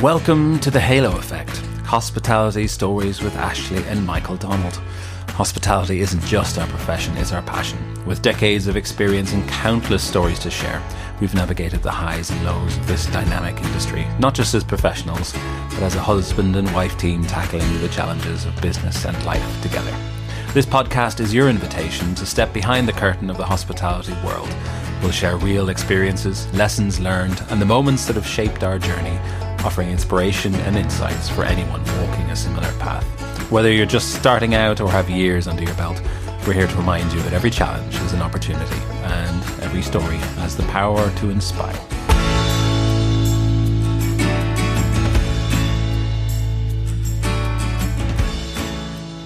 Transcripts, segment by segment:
Welcome to the Halo Effect, Hospitality Stories with Ashley and Michael Donald. Hospitality isn't just our profession, it's our passion. With decades of experience and countless stories to share, we've navigated the highs and lows of this dynamic industry, not just as professionals, but as a husband and wife team tackling the challenges of business and life together. This podcast is your invitation to step behind the curtain of the hospitality world. We'll share real experiences, lessons learned, and the moments that have shaped our journey, offering inspiration and insights for anyone walking a similar path. Whether you're just starting out or have years under your belt, we're here to remind you that every challenge is an opportunity and every story has the power to inspire.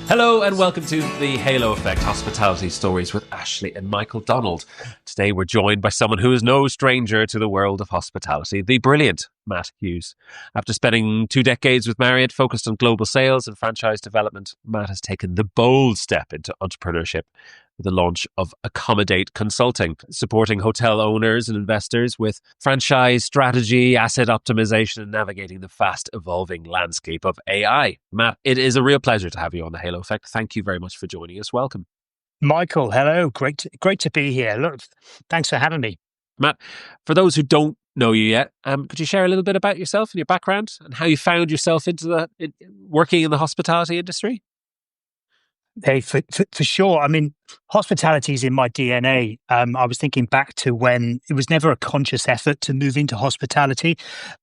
Hello and welcome to the Halo Effect Hospitality Stories with Ashley and Michael Donald. Today we're joined by someone who is no stranger to the world of hospitality, the brilliant Matt Hughes. After spending 2 decades with Marriott focused on global sales and franchise development, Matt has taken the bold step into entrepreneurship with the launch of Accommodate Consulting, supporting hotel owners and investors with franchise strategy, asset optimization, and navigating the fast-evolving landscape of AI. Matt, it is a real pleasure to have you on the Halo Effect. Thank you very much for joining us. Welcome. Michael, hello. Great to be here. Look, thanks for having me. Matt, for those who don't know you yet, could you share a little bit about yourself and your background and how you found yourself into working in the hospitality industry? Hey, for sure. I mean, hospitality is in my DNA. I was thinking back to when it was never a conscious effort to move into hospitality.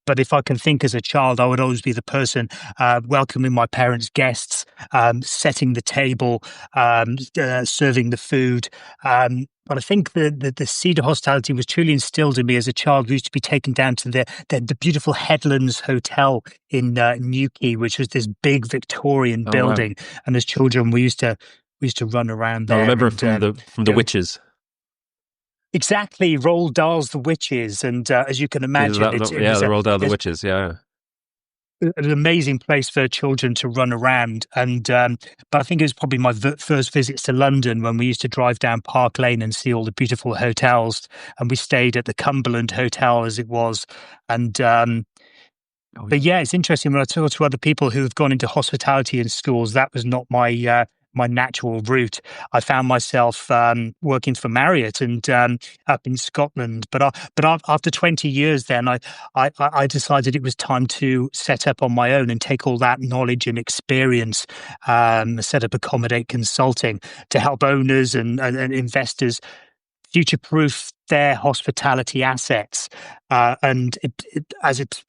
But if I can think as a child, I would always be the person welcoming my parents' guests, setting the table, serving the food. But I think the seed of hospitality was truly instilled in me as a child. We used to be taken down to the beautiful Headlands Hotel in Newquay, which was this big Victorian building. Wow. And as children, we used to run around there. I remember from the witches. Exactly, Roald Dahl's The Witches, and as you can imagine, the Roald Dahl The Witches, yeah. An amazing place for children to run around, and but I think it was probably my first visits to London when we used to drive down Park Lane and see all the beautiful hotels, and we stayed at the Cumberland Hotel as it was, and but yeah, it's interesting when I talk to other people who have gone into hospitality in schools. That was not my natural route. I found myself working for Marriott and up in Scotland. But after 20 years, then I decided it was time to set up on my own and take all that knowledge and experience, set up Accommodate Consulting to help owners and investors future-proof their hospitality assets, and it's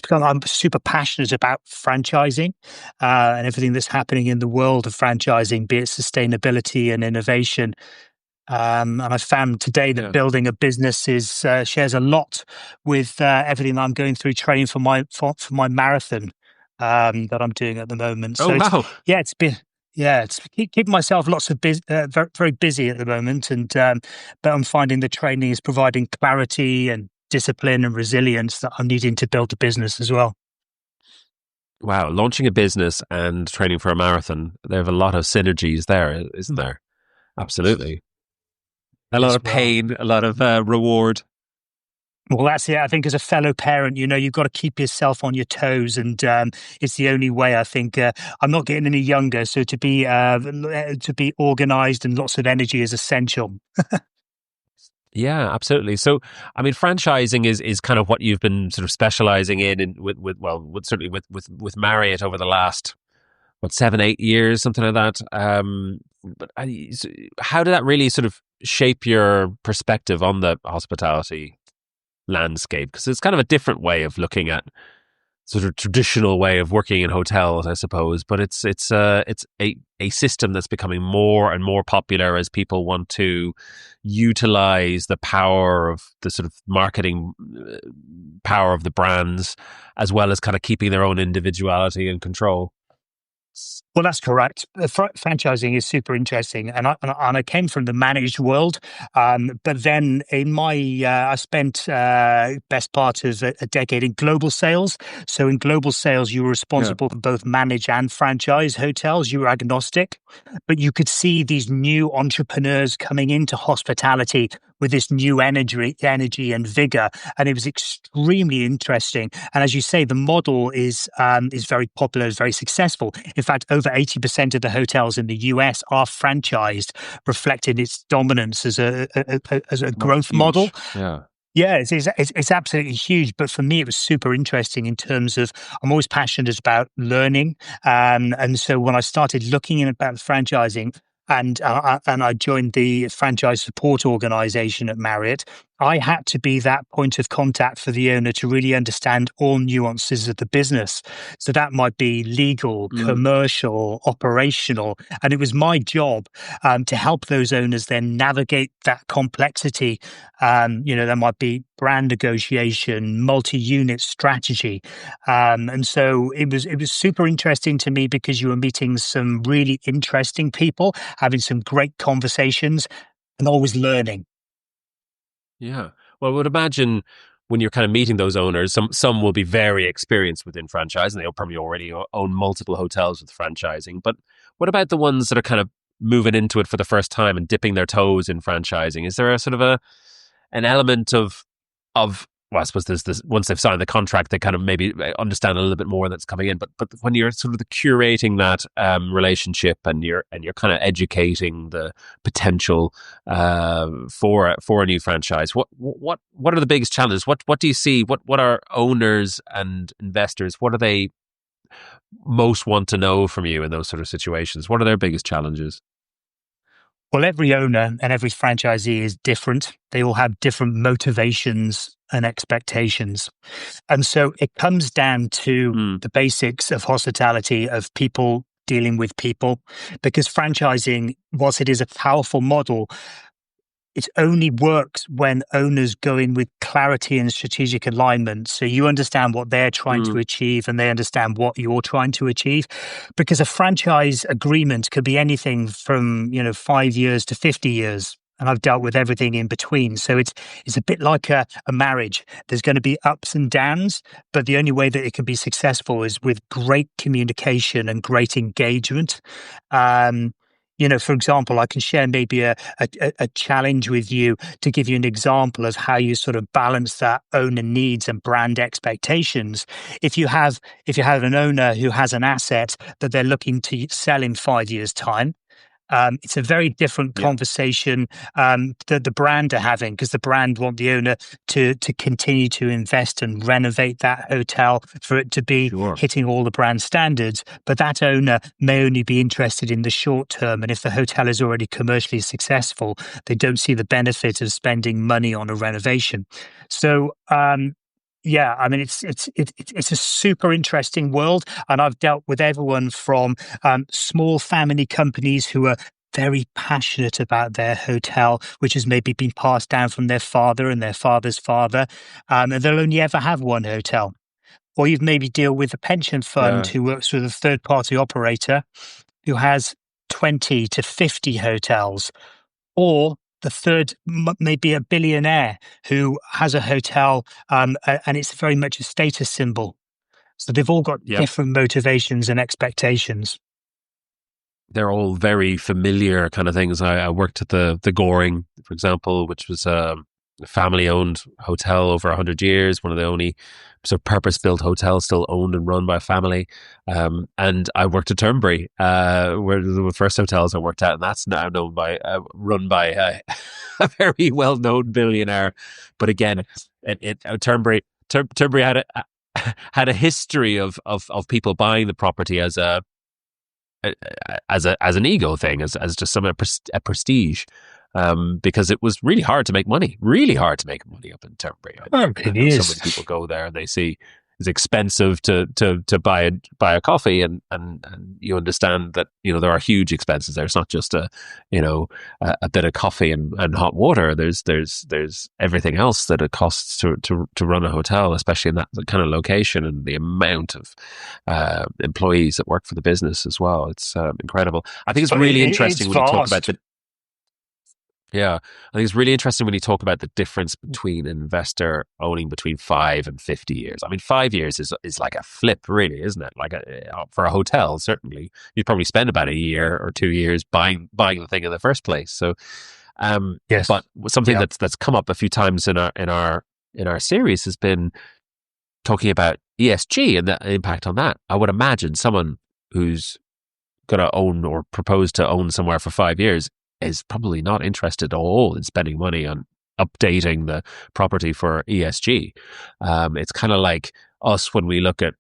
become. I'm super passionate about franchising and everything that's happening in the world of franchising, be it sustainability and innovation. And I found today that building a business shares a lot with everything I'm going through training for my marathon that I'm doing at the moment. So wow! It's been. Yeah, it's keeping myself very busy at the moment, and but I'm finding the training is providing clarity and discipline and resilience that I'm needing to build a business as well. Wow, launching a business and training for a marathon, there have a lot of synergies there, isn't there? Absolutely. A lot of pain, a lot of reward. Well, that's it. I think as a fellow parent, you've got to keep yourself on your toes, and it's the only way. I think I'm not getting any younger, so to be organised and lots of energy is essential. Yeah, absolutely. So, I mean, franchising is kind of what you've been sort of specialising in with Marriott over the last 7-8 years, something like that. But how did that really sort of shape your perspective on the hospitality landscape? Because it's kind of a different way of looking at sort of traditional way of working in hotels, I suppose. But it's a system that's becoming more and more popular as people want to utilize the power of the sort of marketing power of the brands, as well as kind of keeping their own individuality and control. Well, that's correct. Franchising is super interesting, and I came from the managed world. But then in my, I spent best part of a decade in global sales. So in global sales, you were responsible for both manage and franchise hotels. You were agnostic, but you could see these new entrepreneurs coming into hospitality with this new energy and vigor. And it was extremely interesting. And as you say, the model is very popular, is very successful. In fact, over 80% of the hotels in the US are franchised, reflecting its dominance as a growth model. Huge. Yeah. Yeah, it's absolutely huge. But for me, it was super interesting in terms of I'm always passionate about learning. And so when I started looking about franchising and I joined the franchise support organization at Marriott, I had to be that point of contact for the owner to really understand all nuances of the business. So that might be legal, Mm. commercial, operational. And it was my job to help those owners then navigate that complexity. There might be brand negotiation, multi-unit strategy. And so it was super interesting to me because you were meeting some really interesting people, having some great conversations and always learning. Yeah. Well, I would imagine when you're kind of meeting those owners, some will be very experienced within franchise and they'll probably already own multiple hotels with franchising. But what about the ones that are kind of moving into it for the first time and dipping their toes in franchising? Is there a sort of an element of well, I suppose there's this, once they've signed the contract, they kind of maybe understand a little bit more that's coming in. But when you're sort of curating that relationship and you're kind of educating the potential for a new franchise, what are the biggest challenges? What do you see? What are owners and investors? What do they most want to know from you in those sort of situations? What are their biggest challenges? Well, every owner and every franchisee is different. They all have different motivations and expectations. And so it comes down to the basics of hospitality, of people dealing with people, because franchising, whilst it is a powerful model, it only works when owners go in with clarity and strategic alignment. So you understand what they're trying to achieve and they understand what you're trying to achieve. Because a franchise agreement could be anything from, 5 years to 50 years. And I've dealt with everything in between. So it's a bit like a marriage. There's going to be ups and downs, but the only way that it can be successful is with great communication and great engagement. For example, I can share maybe a challenge with you to give you an example of how you sort of balance that owner needs and brand expectations. If you have an owner who has an asset that they're looking to sell in 5 years' time, it's a very different conversation that the brand are having, because the brand want the owner to continue to invest and renovate that hotel for it to be hitting all the brand standards. But that owner may only be interested in the short term. And if the hotel is already commercially successful, they don't see the benefit of spending money on a renovation. So, yeah, I mean, it's a super interesting world, and I've dealt with everyone from small family companies who are very passionate about their hotel, which has maybe been passed down from their father and their father's father, and they'll only ever have one hotel. Or you've maybe deal with a pension fund who works with a third-party operator who has 20 to 50 hotels, or the third may be a billionaire who has a hotel, and it's very much a status symbol. So they've all got different motivations and expectations. They're all very familiar kind of things. I worked at the Goring, for example, which was a family-owned hotel over 100 years, one of the only sort of purpose-built hotels still owned and run by a family. And I worked at Turnberry, where the first hotels I worked at, and that's now run by a very well-known billionaire. But again, Turnberry had a history of people buying the property as an ego thing, as just a prestige. Because it was really hard to make money up in Turnberry. It is. So many people go there and they see it's expensive to buy a coffee, and you understand that there are huge expenses there. It's not just a bit of coffee and hot water. There's everything else that it costs to run a hotel, especially in that kind of location, and the amount of employees that work for the business as well. It's incredible. I think it's really interesting when you talk about I think it's really interesting when you talk about the difference between an investor owning between 5 and 50 years. I mean, 5 years is like a flip, really, isn't it? Like for a hotel, certainly, you'd probably spend about a year or 2 years buying the thing in the first place. So Yes. But something Yeah. that's come up a few times in our series has been talking about ESG and the impact on that. I would imagine someone who's going to own or propose to own somewhere for 5 years is probably not interested at all in spending money on updating the property for ESG. It's kind of like us when we look at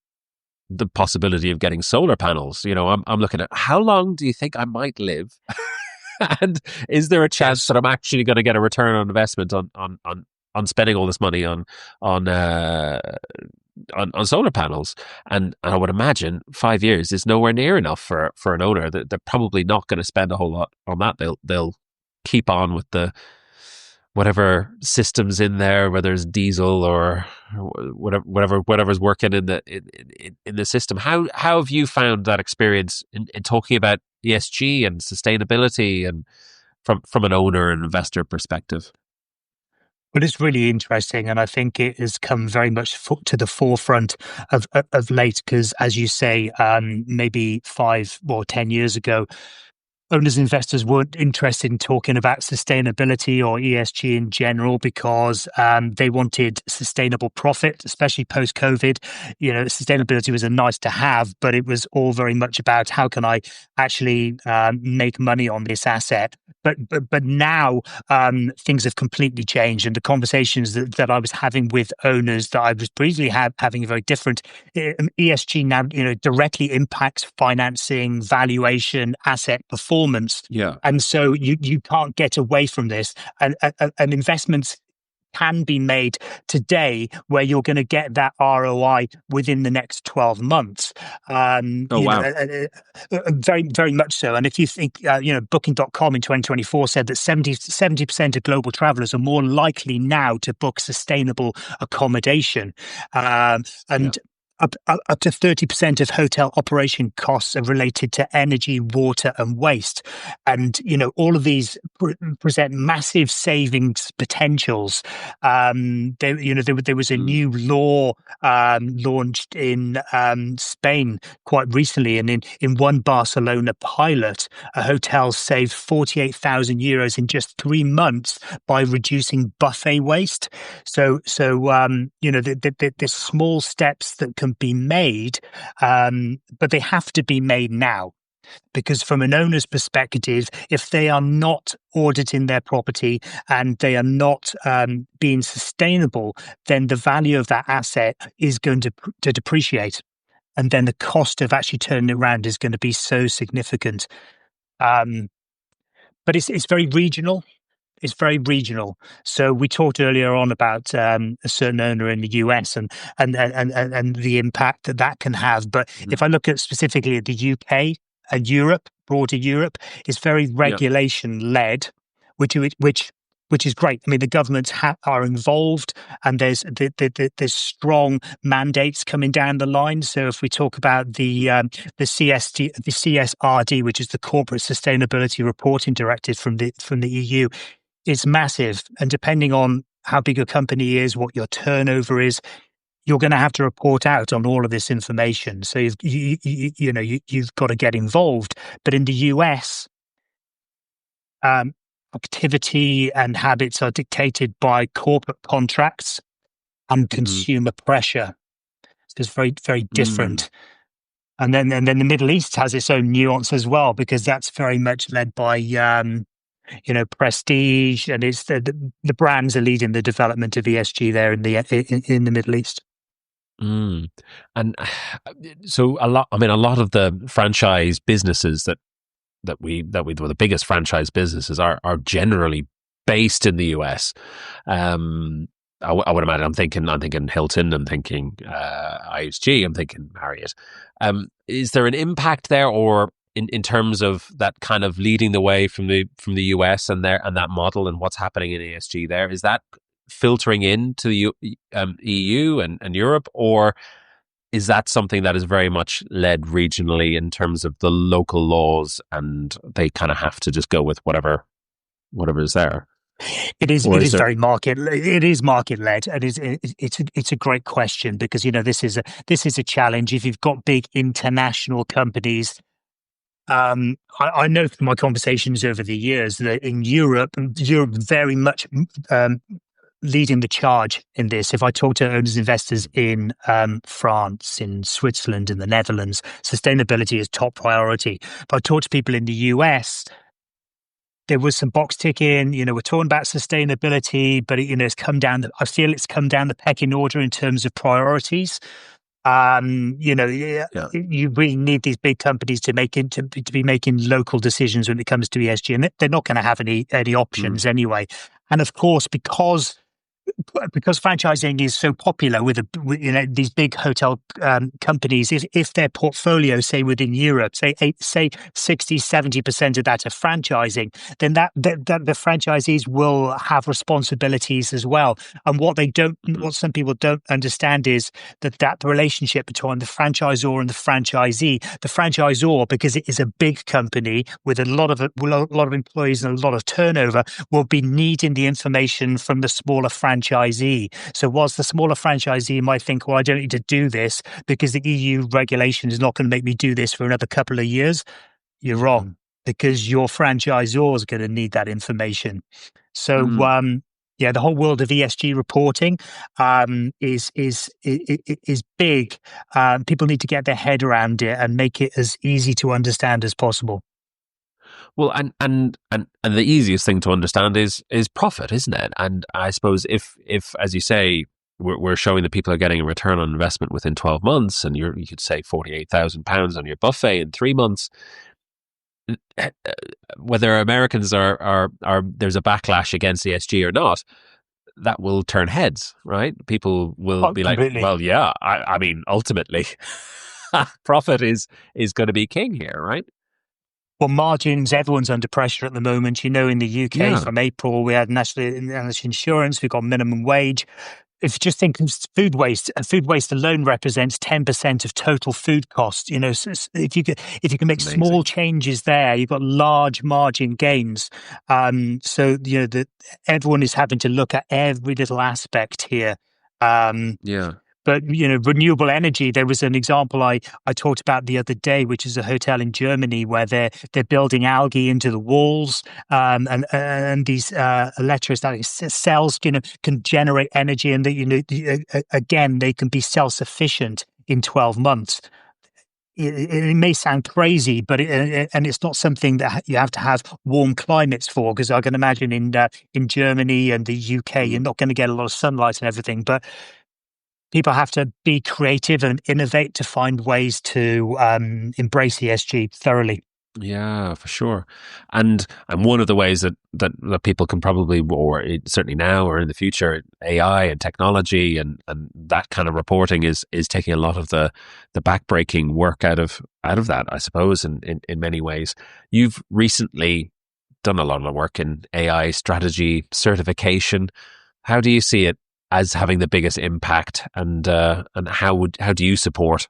the possibility of getting solar panels. I'm looking at how long do you think I might live? And is there a chance that I'm actually going to get a return on investment on spending all this money on solar panels? And I would imagine 5 years is nowhere near enough for an owner. They're probably not going to spend a whole lot on that. They'll keep on with the whatever systems in there, whether it's diesel or whatever's working in the system. How have you found that experience in talking about ESG and sustainability and from an owner and investor perspective? But it's really interesting, and I think it has come very much to the forefront of late. Because, as you say, maybe 5 or 10 years ago, owners and investors weren't interested in talking about sustainability or ESG in general because they wanted sustainable profit, especially post-COVID. Sustainability was a nice to have, but it was all very much about how can I actually make money on this asset. But now things have completely changed, and the conversations that I was having with owners that I was previously having very different. ESG now, directly impacts financing, valuation, asset performance. Yeah. And so you can't get away from this. And investments can be made today where you're going to get that ROI within the next 12 months. Wow. Very, very much so. And if you think, Booking.com in 2024 said that 70% of global travelers are more likely now to book sustainable accommodation. Up to 30% of hotel operation costs are related to energy, water, and waste. And, all of these present massive savings potentials. There was a new law launched in Spain quite recently. And in one Barcelona pilot, a hotel saved 48,000 euros in just 3 months by reducing buffet waste. So there's small steps that can be made, but they have to be made now. Because from an owner's perspective, if they are not auditing their property and they are not being sustainable, then the value of that asset is going to depreciate. And then the cost of actually turning it around is going to be so significant. But it's very regional. It's very regional. So we talked earlier on about a certain owner in the US and the impact that can have. But if I look at specifically at the UK and Europe, broader Europe, it's very regulation led, which is great. I mean, the governments are involved, and there's strong mandates coming down the line. So if we talk about the CSRD, which is the Corporate Sustainability Reporting Directive from the EU. It's massive, and depending on how big a company is, what your turnover is, you're going to have to report out on all of this information. So you've got to get involved. But in the US, activity and habits are dictated by corporate contracts and consumer pressure. So it's very, very different. And then the Middle East has its own nuance as well, because that's very much led by prestige, and it's the brands are leading the development of ESG there in the Middle East. And so a lot of the franchise businesses that the biggest franchise businesses are generally based in the US. I would imagine. I'm thinking Hilton. I'm thinking IHG. I'm thinking Marriott. Is there an impact there, or in terms of that kind of leading the way from the US and that model and what's happening in ESG there? Is that filtering into the EU and Europe, or is that something that is very much led regionally in terms of the local laws, and they kind of have to just go with whatever is there? It is very market led, and it's a great question, because this is a challenge. If you've got big international companies, I know from my conversations over the years that in Europe very much leading the charge in this. If I talk to owners, investors in France, in Switzerland, in the Netherlands, sustainability is top priority. If I talk to people in the US, there was some box ticking, we're talking about sustainability, but it's come down. I feel it's come down the pecking order in terms of priorities. You really need these big companies to be making local decisions when it comes to ESG, and they're not going to have any options anyway. And of course, because franchising is so popular with these big hotel companies, if their portfolio, say within Europe, say 60-70% of that are franchising, then that the franchisees will have responsibilities as well. And what some people don't understand is that the relationship between the franchisor and the franchisor, because it is a big company with a lot of employees and a lot of turnover, will be needing the information from the smaller franchisee. So whilst the smaller franchisee might think, well, I don't need to do this because the EU regulation is not going to make me do this for another couple of years, you're wrong, because your franchisor is going to need that information. So, the whole world of ESG reporting is big. People need to get their head around it and make it as easy to understand as possible. Well, and the easiest thing to understand is profit, isn't it? And I suppose if as you say, we're showing that people are getting a return on investment within 12 months, and you could say £48,000 on your buffet in 3 months. Whether Americans are there's a backlash against ESG or not, that will turn heads, right? People will be completely. Like, well, yeah, I mean, ultimately, profit is going to be king here, right? Well, margins, everyone's under pressure at the moment. In the UK from April, we had national insurance, we've got minimum wage. If you just think of food waste alone represents 10% of total food costs. So if you can make Amazing. small changes there, you've got large margin gains. So everyone is having to look at every little aspect here. But, renewable energy, there was an example I talked about the other day, which is a hotel in Germany where they're building algae into the walls, and these electrostatic cells, can generate energy, and again, they can be self-sufficient in 12 months. It may sound crazy, but and it's not something that you have to have warm climates for, because I can imagine in Germany and the UK, you're not going to get a lot of sunlight and everything, but people have to be creative and innovate to find ways to embrace ESG thoroughly. Yeah, for sure. And one of the ways that people can probably, or certainly now or in the future, AI and technology and that kind of reporting is taking a lot of the backbreaking work out of that, I suppose, in many ways. You've recently done a lot of work in AI strategy certification. How do you see it as having the biggest impact, and how do you support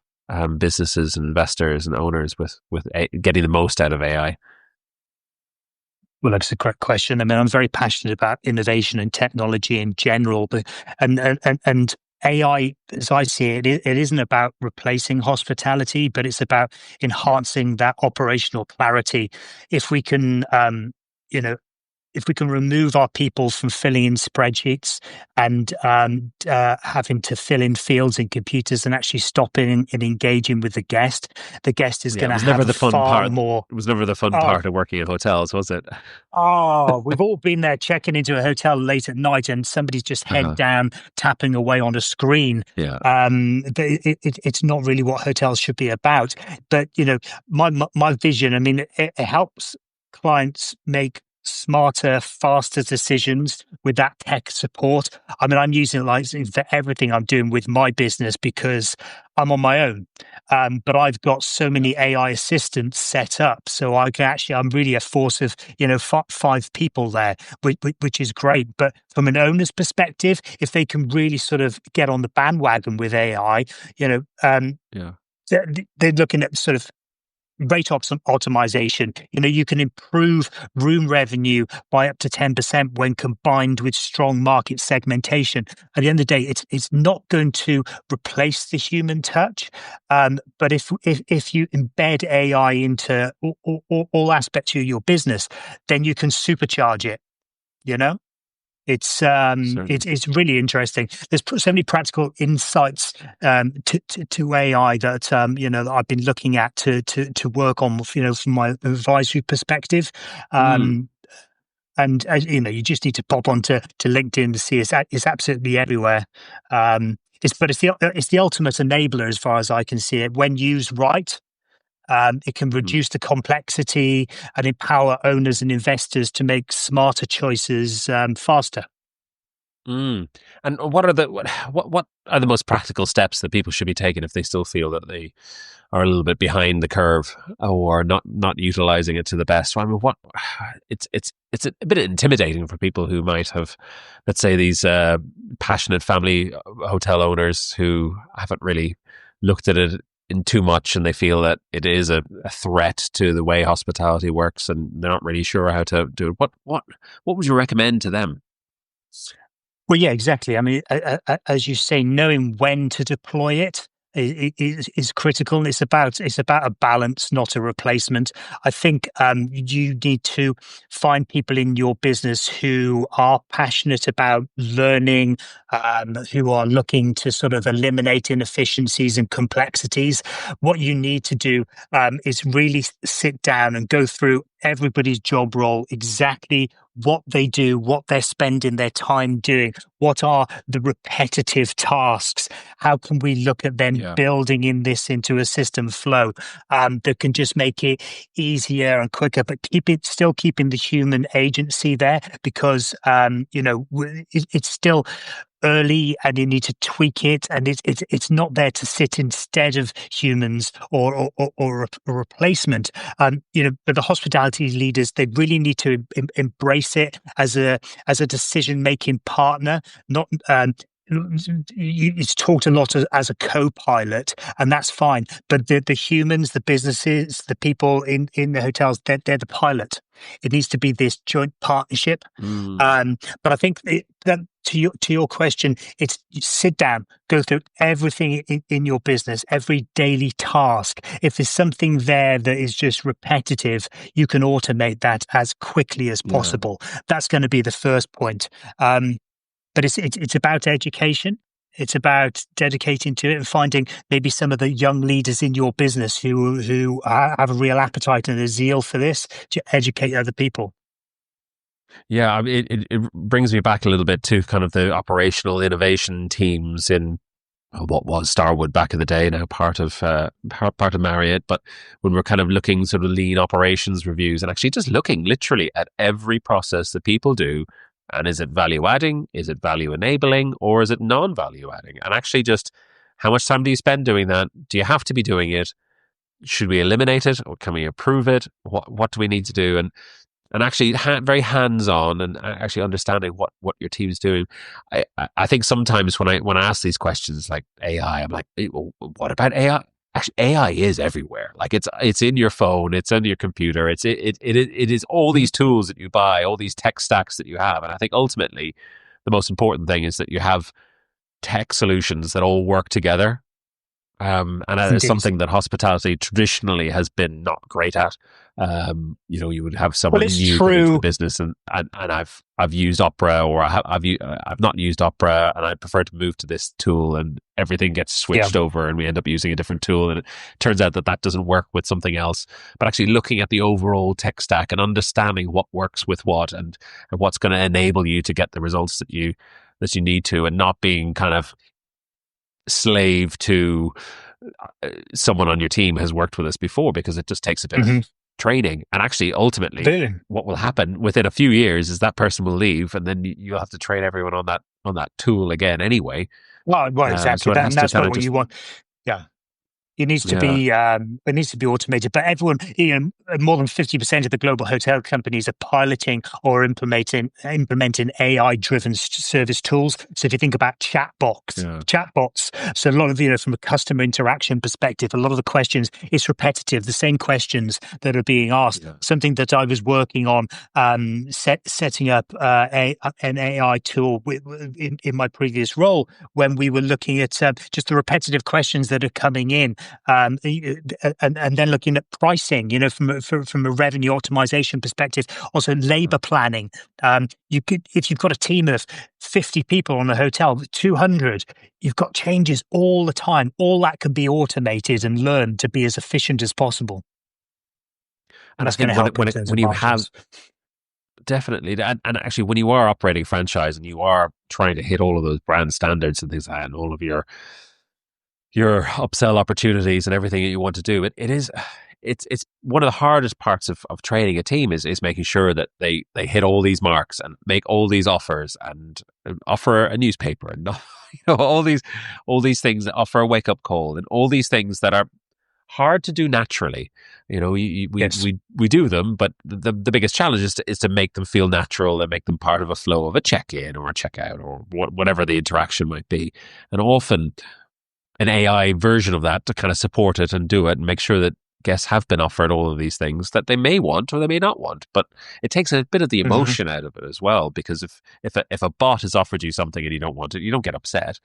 businesses and investors and owners with getting the most out of AI? Well, that's a great question. I mean, I'm very passionate about innovation and technology in general, but and AI, as I see it, it isn't about replacing hospitality, but it's about enhancing that operational clarity. If we can, if we can remove our people from filling in spreadsheets and having to fill in fields in computers, and actually stopping and engaging with the guest is going to have far more. It was never the fun part of working in hotels, was it? Oh, we've all been there checking into a hotel late at night, and somebody's just head down tapping away on a screen. Yeah. It's not really what hotels should be about. But my vision, I mean, it helps clients make smarter, faster decisions with that tech support. I mean, I'm using it for everything I'm doing with my business because I'm on my own. But I've got so many AI assistants set up, so I'm really a force of 5 people there, which is great. But from an owner's perspective, if they can really sort of get on the bandwagon with AI, they're looking at sort of optimization. You can improve room revenue by up to 10% when combined with strong market segmentation. At the end of the day, it's not going to replace the human touch, but if you embed AI into all aspects of your business, then you can supercharge it. It's really interesting. There's so many practical insights to AI that that I've been looking at to work on, from my advisory perspective. And you just need to pop onto LinkedIn to see it's absolutely everywhere. It's the ultimate enabler as far as I can see it. When used right, it can reduce the complexity and empower owners and investors to make smarter choices faster. And what are the most practical steps that people should be taking if they still feel that they are a little bit behind the curve or not utilizing it to the best? I mean, it's a bit intimidating for people who might have, let's say, these passionate family hotel owners who haven't really looked at it in too much, and they feel that it is a threat to the way hospitality works, and they're not really sure how to do it. What would you recommend to them? Well, yeah, exactly. I mean, as you say, knowing when to deploy it is critical. It's about a balance, not a replacement. I think you need to find people in your business who are passionate about learning, who are looking to sort of eliminate inefficiencies and complexities. What you need to do is really sit down and go through everybody's job role, exactly what they do, what they're spending their time doing, what are the repetitive tasks, how can we look at them building this into a system flow that can just make it easier and quicker, but still keeping the human agency there, because it's still early and you need to tweak it, and it's not there to sit instead of humans or a replacement. But the hospitality leaders, they really need to embrace it as a decision making partner, not it's taught a lot as a co-pilot, and that's fine. But the humans, the businesses, the people in the hotels, they're the pilot. It needs to be this joint partnership. But I think that to your question, it's sit down, go through everything in your business, every daily task. If there's something there that is just repetitive, you can automate that as quickly as possible. That's going to be the first point. But it's about education. It's about dedicating to it and finding maybe some of the young leaders in your business who have a real appetite and a zeal for this to educate other people. Yeah, I mean, it brings me back a little bit to kind of the operational innovation teams in what was Starwood back in the day, now part of Marriott. But when we're kind of looking sort of lean operations reviews and actually just looking literally at every process that people do, and is it value adding, is it value enabling, or is it non-value adding? And actually just how much time do you spend doing that? Do you have to be doing it? Should we eliminate it, or can we improve it? What do we need to do? And actually very hands-on and actually understanding what your team's doing. I think sometimes when I ask these questions like AI, I'm like, what about AI? Actually, AI is everywhere. Like it's in your phone, it's on your computer. It is all these tools that you buy, all these tech stacks that you have. And I think ultimately the most important thing is that you have tech solutions that all work together. And that is something that hospitality traditionally has been not great at. You would have someone new into the business, and I've used Opera, or I've not used Opera, and I prefer to move to this tool, and everything gets switched over, and we end up using a different tool, and it turns out that doesn't work with something else. But actually looking at the overall tech stack and understanding what works with what, and what's going to enable you to get the results that you need to, and not being kind of slave to someone on your team has worked with us before, because it just takes a bit of training. And actually ultimately what will happen within a few years is that person will leave, and then you'll have to train everyone on that tool again anyway. Well, exactly. So that's not what you want. It needs to be automated. But everyone, more than 50% of the global hotel companies are piloting or implementing AI-driven service tools. So if you think about chatbots. So a lot of from a customer interaction perspective, a lot of the questions it's repetitive, the same questions that are being asked. Yeah. Something that I was working on, setting up an AI tool in my previous role when we were looking at just the repetitive questions that are coming in, and then looking at pricing, from a revenue optimization perspective, also labor planning. You could, if you've got a team of 50 people on a hotel, 200, you've got changes all the time. All that can be automated and learned to be as efficient as possible. And that's going to help when you have. Definitely. And actually, when you are operating a franchise and you are trying to hit all of those brand standards and things like that, and all of your upsell opportunities and everything that you want to do, it's one of the hardest parts of training a team is making sure that they hit all these marks and make all these offers and offer a newspaper and all these things that offer a wake up call and all these things that are hard to do naturally. We do them, but the biggest challenge is to make them feel natural and make them part of a flow of a check-in or a check-out or whatever the interaction might be. And often an AI version of that to kind of support it and do it and make sure that guests have been offered all of these things that they may want or they may not want. But it takes a bit of the emotion out of it as well, because if a bot has offered you something and you don't want it, you don't get upset.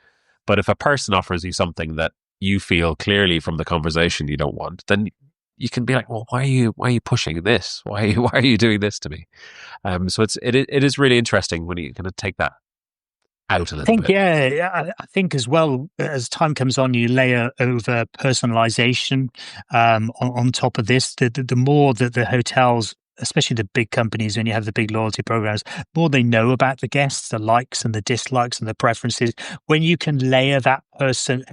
But if a person offers you something that you feel clearly from the conversation you don't want, then you can be like, well, why are you pushing this? Why are you doing this to me? So it is really interesting when you kind of take that out a little bit. Yeah, I think as well, as time comes on, you layer over personalization on top of this. The more that the hotels, especially the big companies, when you have the big loyalty programs, more they know about the guests, the likes and the dislikes and the preferences. When you can layer that person,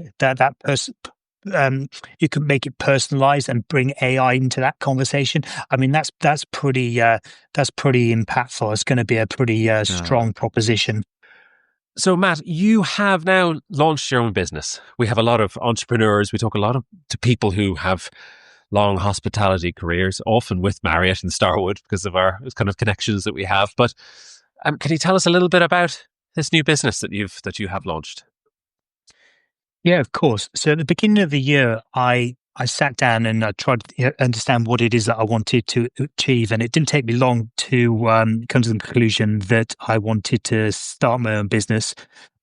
you can make it personalized and bring AI into that conversation. I mean, that's pretty impactful. It's going to be a pretty strong proposition. So, Matt, you have now launched your own business. We have a lot of entrepreneurs. We talk a lot to people who have long hospitality careers, often with Marriott and Starwood because of our kind of connections that we have. But can you tell us a little bit about this new business that you have launched? Yeah, of course. So at the beginning of the year, I sat down and I tried to understand what it is that I wanted to achieve. And it didn't take me long to come to the conclusion that I wanted to start my own business.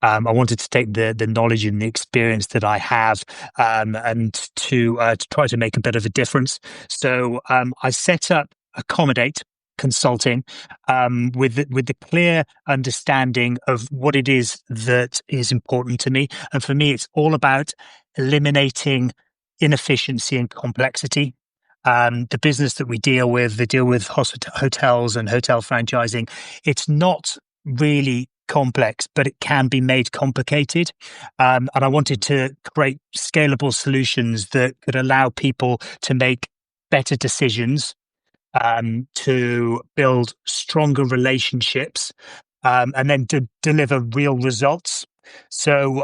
I wanted to take the knowledge and the experience that I have and to try to make a bit of a difference. So I set up Accommodate Consulting with the clear understanding of what it is that is important to me. And for me, it's all about eliminating inefficiency and complexity. The business that we deal with, they deal with hotels and hotel franchising. It's not really complex, but it can be made complicated. And I wanted to create scalable solutions that could allow people to make better decisions, to build stronger relationships, and then to deliver real results. So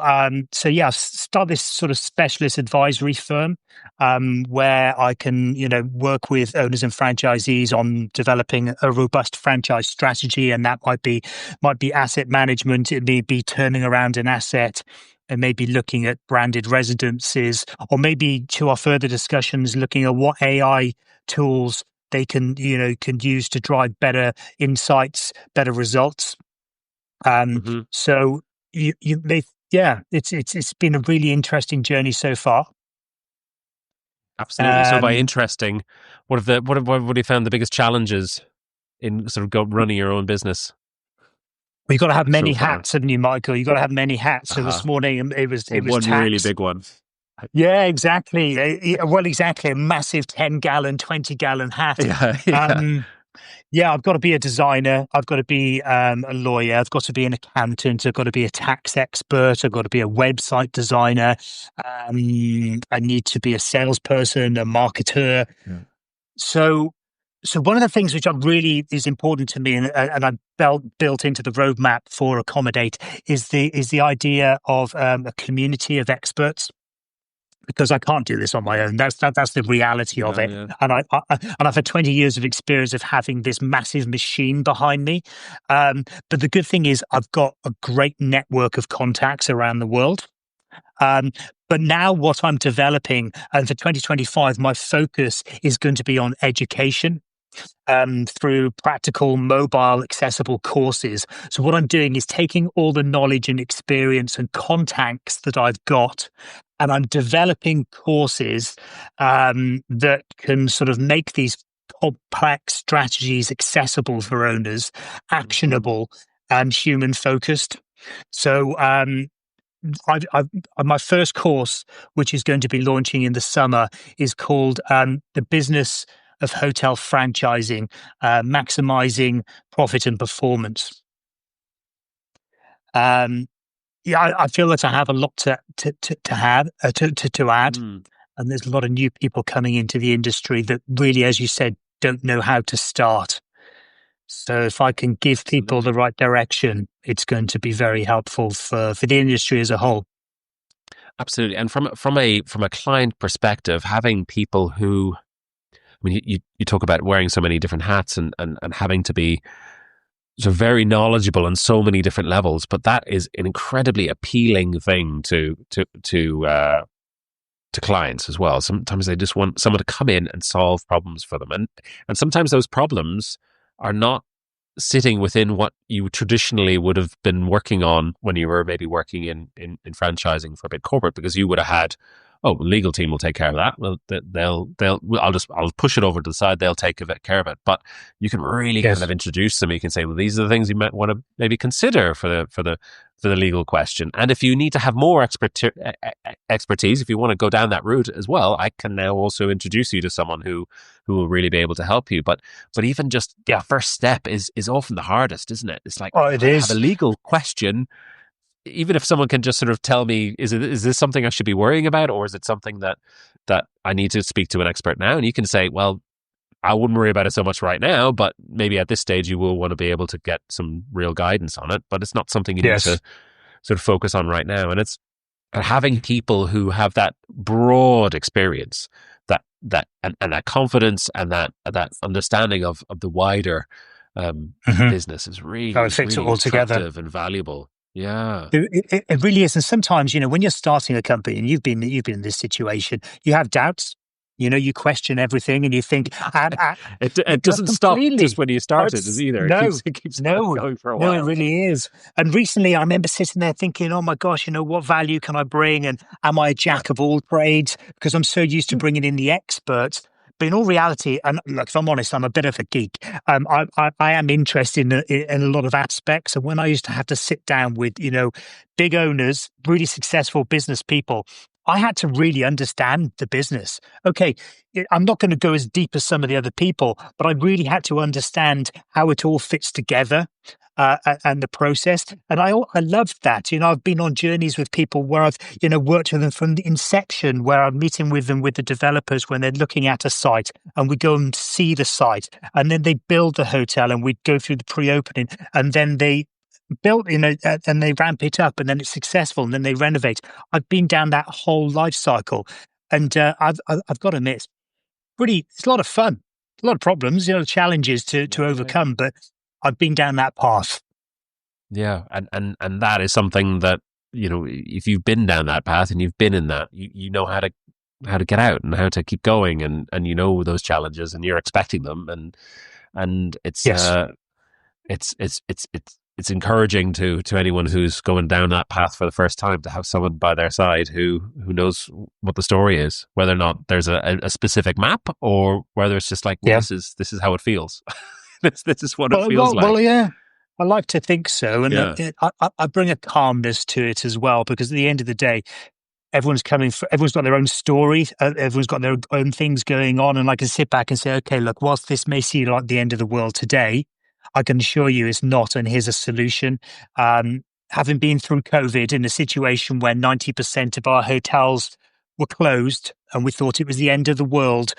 yeah, start this sort of specialist advisory firm where I can, work with owners and franchisees on developing a robust franchise strategy, and that might be asset management. It may be turning around an asset, and maybe looking at branded residences, or maybe to our further discussions, looking at what AI tools they can use to drive better insights, better results. So it's been a really interesting journey so far. Absolutely. So by interesting, what have you found the biggest challenges in sort of running your own business? Well, you've got to have many hats, haven't you, Michael? You've got to have many hats. So this morning it was one tax. Really big one. Yeah, exactly. Well, exactly. A massive 10-gallon, 20-gallon hat. Yeah. I've got to be a designer. I've got to be a lawyer. I've got to be an accountant. I've got to be a tax expert. I've got to be a website designer. I need to be a salesperson, a marketer. Yeah. So one of the things which really is important to me, and I built into the roadmap for Accommodate, is the idea of a community of experts. because I can't do this on my own. That's the reality of Yeah, it. yeah. And I've had 20 years of experience of having this massive machine behind me. But the good thing is I've got a great network of contacts around the world. Um, but now what I'm developing, and for 2025, my focus is going to be on education through practical, mobile, accessible courses. So what I'm doing is taking all the knowledge and experience and contacts that I've got, and I'm developing courses that can sort of make these complex strategies accessible for owners, actionable, and human focused. So my first course, which is going to be launching in the summer, is called The Business of Hotel Franchising, Maximizing Profit and Performance. I feel that I have a lot to add, and there's a lot of new people coming into the industry that really, as you said, don't know how to start. So if I can give people the right direction, it's going to be very helpful for the industry as a whole. Absolutely. And from a client perspective, having people who, I mean, you talk about wearing so many different hats and having to be so very knowledgeable on so many different levels, but that is an incredibly appealing thing to clients as well. Sometimes they just want someone to come in and solve problems for them, and sometimes those problems are not sitting within what you traditionally would have been working on when you were maybe working in franchising for a big corporate, because you would have had, the legal team will take care of that. Well, I'll push it over to the side. They'll take care of it. But you can really kind of introduce them. You can say, well, these are the things you might want to maybe consider for the legal question. And if you need to have more expertise, if you want to go down that route as well, I can now also introduce you to someone who will really be able to help you. But even just the first step is often the hardest, isn't it? It's like, it is. I have a legal question. Even if someone can just sort of tell me, is this something I should be worrying about, or is it something that I need to speak to an expert now? And you can say, well, I wouldn't worry about it so much right now, but maybe at this stage you will want to be able to get some real guidance on it. But it's not something you need to sort of focus on right now. And it's having people who have that broad experience, that that confidence and that understanding of the wider business is really, fix really it all together and valuable. Yeah, it really is. And sometimes, when you're starting a company and you've been in this situation, you have doubts. You question everything, and you think it doesn't stop just when you start it either. It keeps going for a while. No, it really is. And recently, I remember sitting there thinking, "Oh my gosh, what value can I bring? And am I a jack of all trades? Because I'm so used to bringing in the experts." But in all reality, and look, if I'm honest, I'm a bit of a geek. I am interested in a lot of aspects. And when I used to have to sit down with, big owners, really successful business people, I had to really understand the business. Okay, I'm not going to go as deep as some of the other people, but I really had to understand how it all fits together. And the process. And I loved that. I've been on journeys with people where I've, worked with them from the inception, where I'm meeting with them, with the developers when they're looking at a site, and we go and see the site, and then they build the hotel, and we go through the pre-opening, and then they build, and they ramp it up, and then it's successful, and then they renovate. I've been down that whole life cycle, and I've got to admit, it's a lot of fun, a lot of problems, challenges to overcome, but I've been down that path. Yeah, and that is something that, if you've been down that path and you've been in that, you know how to get out and how to keep going, and those challenges, and you're expecting them, and it's it's encouraging to anyone who's going down that path for the first time to have someone by their side who knows what the story is, whether or not there's a specific map, or whether it's just like, this is how it feels. This is what it feels like. Well, yeah, I like to think so. And I bring a calmness to it as well, because at the end of the day, everyone's got their own story. Everyone's got their own things going on. And I can sit back and say, okay, look, whilst this may seem like the end of the world today, I can assure you it's not. And here's a solution. Having been through COVID in a situation where 90% of our hotels were closed and we thought it was the end of the world,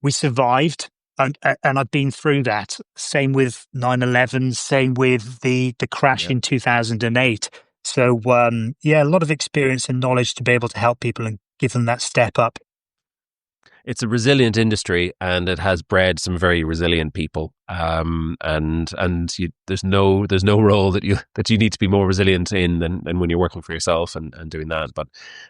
we survived. And I've been through that. Same with 9/11, same with the crash in 2008. So, a lot of experience and knowledge to be able to help people and give them that step up. It's a resilient industry, and it has bred some very resilient people. There's no role that you need to be more resilient in than when you're working for yourself and doing that. But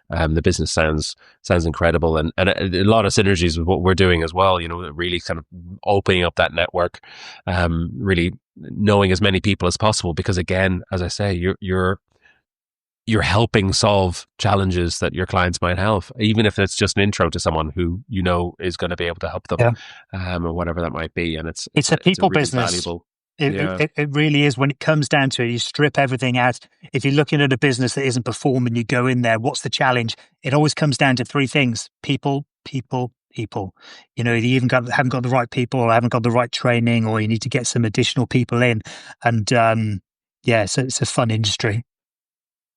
the business sounds incredible, and a lot of synergies with what we're doing as well. You know, really kind of opening up that network, really knowing as many people as possible. Because again, as I say, you're helping solve challenges that your clients might have, even if it's just an intro to someone who you know is going to be able to help them, or whatever that might be. And it's a people really business. Valuable. It really is. When it comes down to it, you strip everything out. If you're looking at a business that isn't performing, you go in there. What's the challenge? It always comes down to three things: people, people, people. You know, you even haven't got the right people, or haven't got the right training, or you need to get some additional people in. And so it's a fun industry.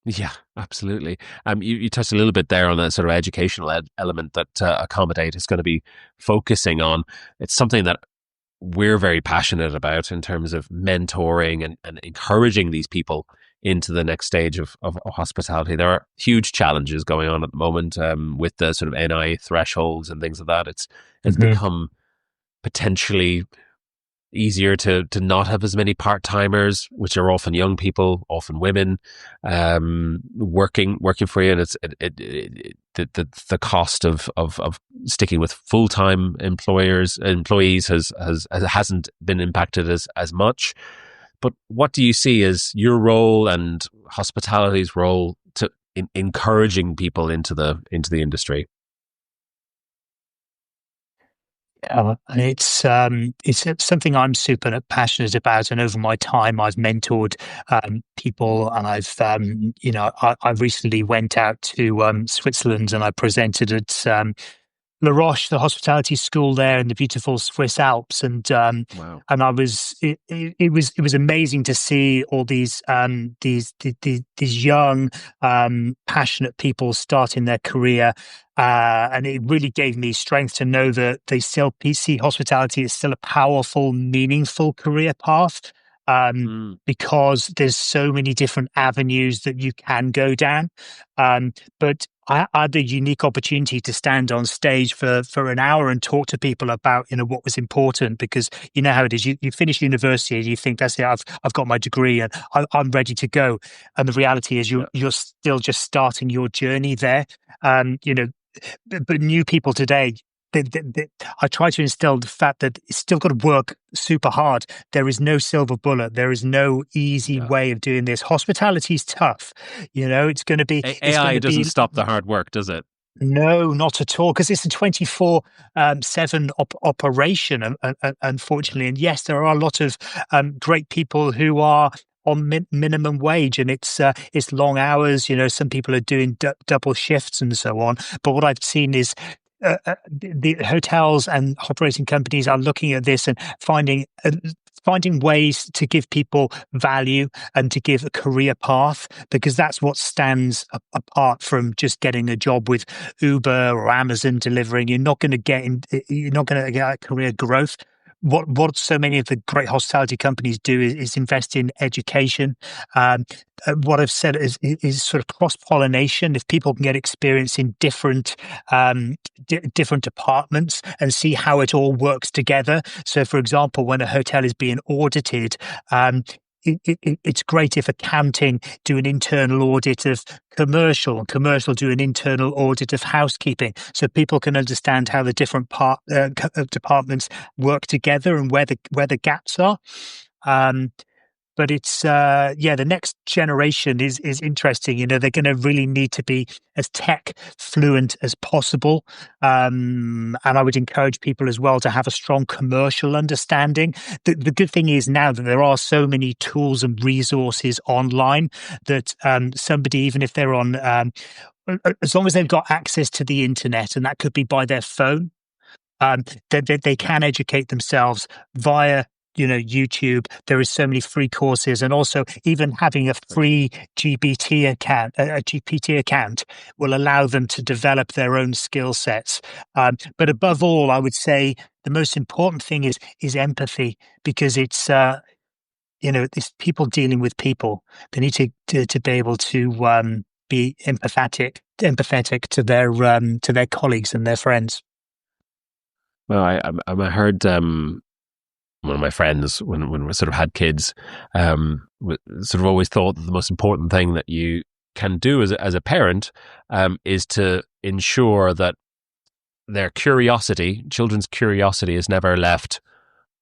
Yeah, absolutely. You touched a little bit there on that sort of educational element that Accommodate is going to be focusing on. It's something that we're very passionate about in terms of mentoring and encouraging these people into the next stage of hospitality. There are huge challenges going on at the moment with the sort of NI thresholds and things like that. It's become potentially easier to not have as many part-timers, which are often young people, often women, working for you. And it's the cost of sticking with full-time employees hasn't been impacted as much. But what do you see as your role and hospitality's role in encouraging people into the industry? It's something I'm super passionate about, and over my time, I've mentored people, and I recently went out to Switzerland, and I presented at La Roche, the hospitality school there in the beautiful Swiss Alps, and Wow. and it was amazing to see all these young passionate people starting their career, and it really gave me strength to know that they still see hospitality as still a powerful, meaningful career path. Because there's so many different avenues that you can go down. But I had the unique opportunity to stand on stage for an hour and talk to people about, what was important, because you know how it is. You finish university and you think, that's it, I've got my degree and I'm ready to go. And the reality is you're still just starting your journey there. But new people today, I try to instill the fact that it's still got to work super hard. There is no silver bullet. There is no easy way of doing this. Hospitality is tough. It's going to be... AI doesn't stop the hard work, does it? No, not at all, because it's a 24/7 operation, unfortunately. And yes, there are a lot of great people who are on minimum wage, and it's long hours. Some people are doing double shifts and so on. But what I've seen is the hotels and operating companies are looking at this and finding ways to give people value and to give a career path, because that's what stands apart from just getting a job with Uber or Amazon delivering. You're not going to get career growth. What so many of the great hospitality companies do is invest in education. What I've said is sort of cross-pollination. If people can get experience in different departments and see how it all works together. So, for example, when a hotel is being audited, it's great if accounting do an internal audit of commercial, and commercial do an internal audit of housekeeping, so people can understand how the different departments work together and where the gaps are. But it's the next generation is interesting. They're going to really need to be as tech fluent as possible, and I would encourage people as well to have a strong commercial understanding. The good thing is now that there are so many tools and resources online that somebody, even if they're on, as long as they've got access to the internet, and that could be by their phone, they can educate themselves via YouTube. There is so many free courses, and also even having a free GPT account will allow them to develop their own skill sets. But above all, I would say the most important thing is empathy, because it's it's people dealing with people. They need to be able to be empathetic to their colleagues and their friends. Well, I heard one of my friends when we sort of had kids, sort of always thought that the most important thing that you can do as a parent is to ensure that children's curiosity is never left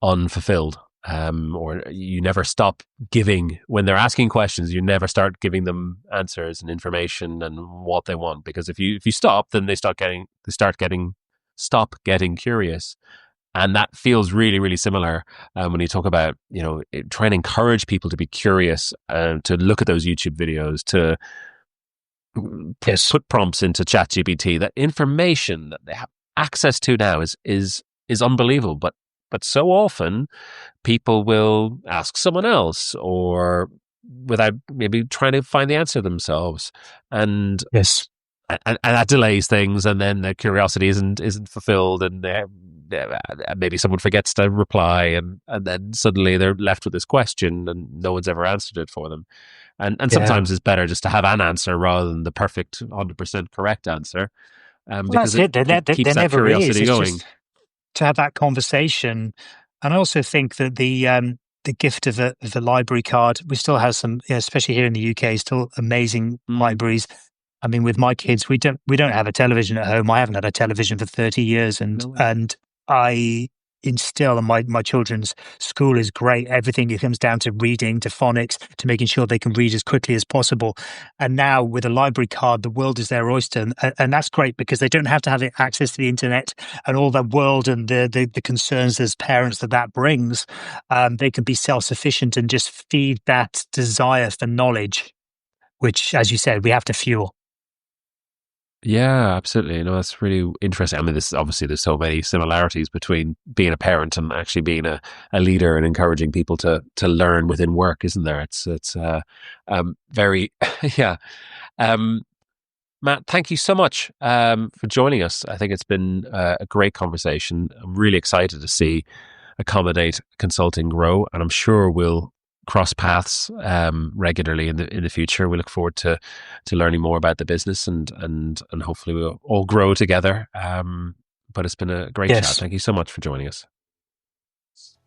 unfulfilled. Or you never stop giving when they're asking questions. You never start giving them answers and information and what they want, because if you stop, then they stop getting curious. And that feels really, really similar when you talk about trying to encourage people to be curious, to look at those YouTube videos, to put prompts into ChatGPT. That information that they have access to now is unbelievable, but so often people will ask someone else, or without maybe trying to find the answer themselves, and that delays things, and then their curiosity isn't fulfilled, and maybe someone forgets to reply, and then suddenly they're left with this question, and no one's ever answered it for them. And sometimes it's better just to have an answer rather than the perfect 100% correct answer, because it keeps that curiosity going. Just to have that conversation. And I also think that the gift of the library card, we still have some, especially here in the UK, still amazing libraries. I mean, with my kids, we don't have a television at home. I haven't had a television for 30 years, and I instill, and my children's school is great. Everything, it comes down to reading, to phonics, to making sure they can read as quickly as possible. And now with a library card, the world is their oyster, and that's great because they don't have to have access to the internet and all the world and the concerns as parents that brings. They can be self-sufficient and just feed that desire for knowledge, which, as you said, we have to fuel. Yeah, absolutely. No, that's really interesting. I mean, there's so many similarities between being a parent and actually being a leader and encouraging people to learn within work, isn't there? It's very, yeah. Matt, thank you so much for joining us. I think it's been a great conversation. I'm really excited to see Accommodate Consulting grow, and I'm sure we'll cross paths regularly in the future. We look forward to learning more about the business, and hopefully we'll all grow together. But it's been a great chat. Thank you so much for joining us.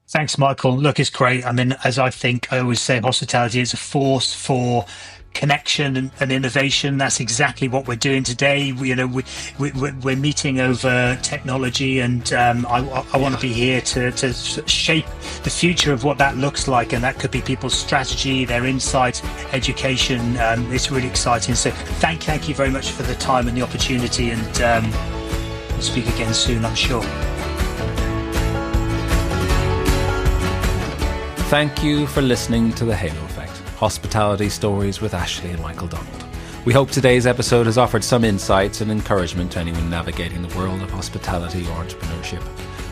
Thanks, Michael. Look, it's great. I mean, as I always say, hospitality is a force for connection and innovation. That's exactly what we're doing today. We're meeting over technology, and I want to be here to shape the future of what that looks like, and that could be people's strategy, their insights, education. It's really exciting. So thank you very much for the time and the opportunity, and we'll speak again soon, I'm sure. Thank you for listening to The Halo Effect, Hospitality Stories with Ashley and Michael Donald. We hope today's episode has offered some insights and encouragement to anyone navigating the world of hospitality or entrepreneurship.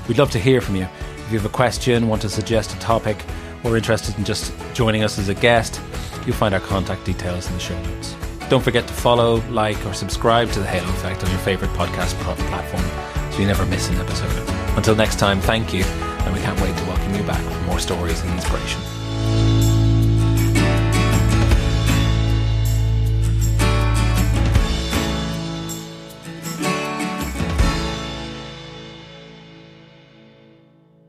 We'd love to hear from you. If you have a question, want to suggest a topic, or interested in just joining us as a guest, you'll find our contact details in the show notes. Don't forget to follow, like, or subscribe to The Halo Effect on your favourite podcast platform so you never miss an episode. Until next time, thank you, and we can't wait to welcome you back for more stories and inspiration.